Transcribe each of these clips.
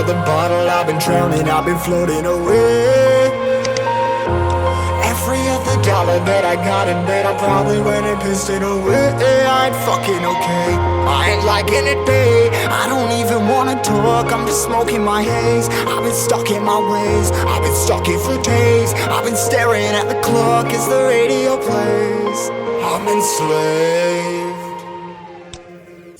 of the bottle, I've been drowning, I've been floating away. Every other dollar that I got in bed, I probably went and pissed it away. I ain't fucking okay, I ain't liking it, babe. I don't even wanna talk, I'm just smoking my haze. I've been stuck in my ways, I've been stuck here for days. I've been staring at the clock as the radio plays. I'm enslaved.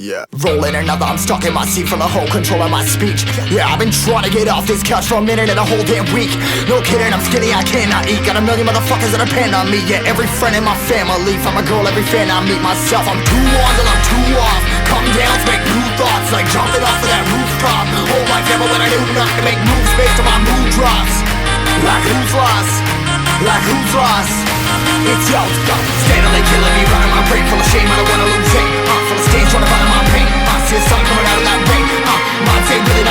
Yeah, rolling another, I'm stuck in my seat for the whole control of my speech. Yeah, I've been trying to get off this couch for a minute and a whole damn week. No kidding, I'm skinny, I cannot eat. Got a million motherfuckers that depend on me. Yeah, every friend in my family, from a girl, every fan I meet myself. I'm too on till I'm too off. Come down to make new thoughts, like jumping off of that rooftop. Hold my camera when I do not to make moves based on my mood drops. Like who's lost? Like who's lost? It's yo, steadily killing me, running my brain full of shame. I don't wanna lose it, full of stage, trying to find my pain. I see the sun coming out of that rain. Minds ain't really